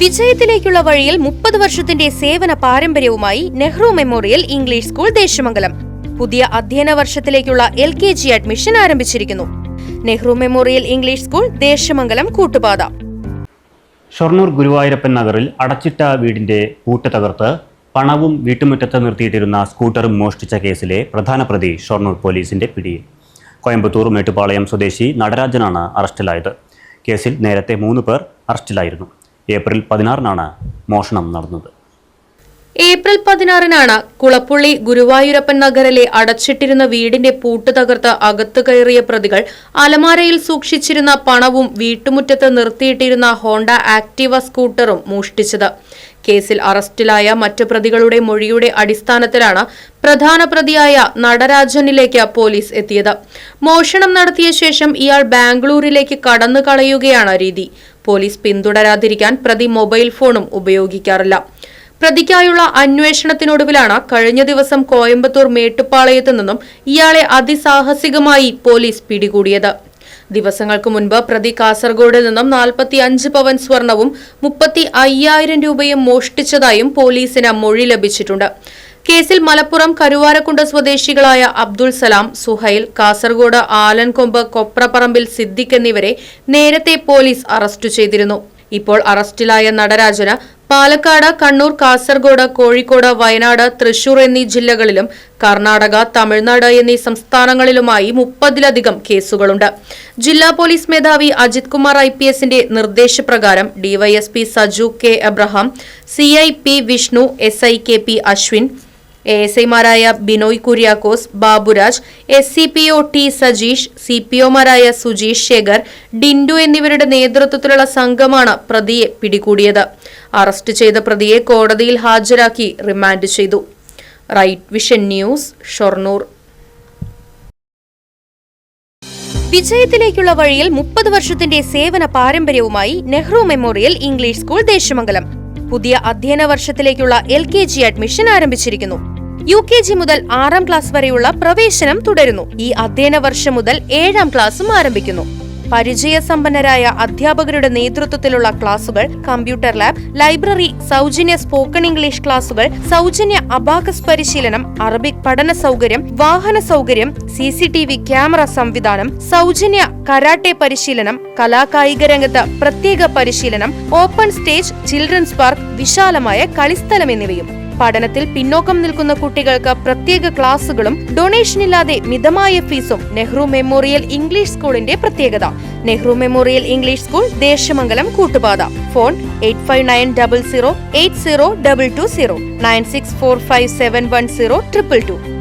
വിജയത്തിലേക്കുള്ള വഴിയിൽ 30 വർഷത്തിന്റെ സേവന പാരമ്പര്യവുമായി Nehru memorial English school Desamangalam പുതിയ അധ്യയന വർഷത്തിലേക്കുള്ള LKG അഡ്മിഷൻ ആരംഭിച്ചിരിക്കുന്നു. Nehru memorial English school Desamangalam Koottupatha. Shoranur Guruvayurappan നഗറിൽ അടച്ചിട്ട വീടിന്റെ പൂട്ട് തകർത്ത് പണവും വീട്ടുമുറ്റത്ത് നിർത്തിയിട്ടിരുന്ന സ്കൂട്ടറും മോഷ്ടിച്ച കേസിലെ പ്രധാന പ്രതി ഷൊർണൂർ പോലീസിന്റെ പിടിയിൽ. കോയമ്പത്തൂർ മേട്ടുപാളയം സ്വദേശി നടരാജനാണ് അറസ്റ്റിലായത്. കേസിൽ നേരത്തെ 3 പേർ അറസ്റ്റിലായിരുന്നു. ഏപ്രിൽ 16-നാണ് മോഷണം നടന്നത്. ഏപ്രിൽ 16-നാണ് കുളപ്പുള്ളി ഗുരുവായൂരപ്പൻ നഗറിലെ അടച്ചിട്ടിരുന്ന വീടിന്റെ പൂട്ട് തകർത്ത് അകത്തു കയറിയ പ്രതികൾ അലമാരയിൽ സൂക്ഷിച്ചിരുന്ന പണവും വീട്ടുമുറ്റത്ത് നിർത്തിയിട്ടിരുന്ന ഹോണ്ട ആക്ടിവ സ്കൂട്ടറും മോഷ്ടിച്ചത്. കേസിൽ അറസ്റ്റിലായ മറ്റ് പ്രതികളുടെ മൊഴിയുടെ അടിസ്ഥാനത്തിലാണ് പ്രധാന പ്രതിയായ നടരാജനിലേക്ക് പോലീസ് എത്തിയത്. മോഷണം നടത്തിയ ശേഷം ഇയാൾ ബാംഗ്ലൂരിലേക്ക് കടന്നു കളയുകയാണ് രീതി. പോലീസ് പിന്തുടരാതിരിക്കാൻ പ്രതി മൊബൈൽ ഫോണും ഉപയോഗിക്കാറില്ല. പ്രതിക്കായുള്ള അന്വേഷണത്തിനൊടുവിലാണ് കഴിഞ്ഞ ദിവസം കോയമ്പത്തൂർ മേട്ടുപ്പാളയത്തു നിന്നും ഇയാളെ അതിസാഹസികമായി പോലീസ് പിടികൂടിയത്. ദിവസങ്ങൾക്ക് മുൻപ് പ്രതി കാസർഗോഡിൽ നിന്നും 45 പവൻ സ്വർണവും 35,000 രൂപയും മോഷ്ടിച്ചതായും പോലീസിന് മൊഴി ലഭിച്ചിട്ടുണ്ട്. കേസിൽ മലപ്പുറം കരുവാരക്കുണ്ട് സ്വദേശികളായ അബ്ദുൾ സലാം, സുഹൈൽ, കാസർഗോഡ് ആലൻകൊമ്പ്, കൊപ്രപ്പറമ്പിൽ സിദ്ദിഖ് എന്നിവരെ നേരത്തെ പോലീസ് അറസ്റ്റ് ചെയ്തിരുന്നു. ഇപ്പോൾ അറസ്റ്റിലായ നടരാജന് പാലക്കാട്, കണ്ണൂർ, കാസർഗോഡ്, കോഴിക്കോട്, വയനാട്, തൃശൂർ എന്നീ ജില്ലകളിലും കർണാടക, തമിഴ്നാട് എന്നീ സംസ്ഥാനങ്ങളിലുമായി 30-ലധികം കേസുകളുണ്ട്. ജില്ലാ പോലീസ് മേധാവി അജിത് കുമാർ IPSന്റെ നിർദ്ദേശപ്രകാരം DYSP Saju K Abraham, CI P Vishnu, SI KP Ashwin, ASIമാരായ ബിനോയ് കുര്യാക്കോസ്, ബാബുരാജ്, SCPO T സജീഷ്, CPOമാരായ സുജീഷ് ശേഖർ, ഡിൻഡു എന്നിവരുടെ നേതൃത്വത്തിലുള്ള സംഘമാണ് പ്രതിയെ പിടികൂടിയത്. അറസ്റ്റ് ചെയ്ത പ്രതിയെ കോടതിയിൽ ഹാജരാക്കി റിമാൻഡ് ചെയ്തു. Right vision news, Shoranur. വിജയത്തിലേക്കുള്ള വഴിയിൽ 30 വർഷത്തിന്റെ സേവന പാരമ്പര്യവുമായി Nehru memorial English school Desamangalam പുതിയ അധ്യയന വർഷത്തിലേക്കുള്ള LKG അഡ്മിഷൻ ആരംഭിച്ചിരിക്കുന്നു. UKG മുതൽ 6ാം ക്ലാസ് വരെയുള്ള പ്രവേശനം തുടരുന്നു. ഈ അധ്യയന വർഷം മുതൽ 7ാം ക്ലാസും ആരംഭിക്കുന്നു. പരിചയസമ്പന്നരായ അധ്യാപകരുടെ നേതൃത്വത്തിലുള്ള ക്ലാസുകൾ, കമ്പ്യൂട്ടർ ലാബ്, ലൈബ്രറി, സൗജന്യ സ്പോക്കൺ ഇംഗ്ലീഷ് ക്ലാസുകൾ, സൗജന്യ അബാക്കസ് പരിശീലനം, അറബിക് പഠന സൗകര്യം, വാഹന സൗകര്യം, CCTV ക്യാമറ സംവിധാനം, സൗജന്യ കരാട്ടെ പരിശീലനം, കലാകായിക രംഗത്ത് പ്രത്യേക പരിശീലനം, ഓപ്പൺ സ്റ്റേജ്, ചിൽഡ്രൻസ് പാർക്ക്, വിശാലമായ കളിസ്ഥലം എന്നിവയും. പഠനത്തിൽ പിന്നോക്കം നിൽക്കുന്ന കുട്ടികൾക്ക് പ്രത്യേക ക്ലാസുകളും ഡൊണേഷനില്ലാതെ മിതമായ ഫീസും നെഹ്റു മെമ്മോറിയൽ ഇംഗ്ലീഷ് സ്കൂളിന്റെ പ്രത്യേകത. Nehru memorial English school Desamangalam Koottupatha. Phone 8590080220 9645710222.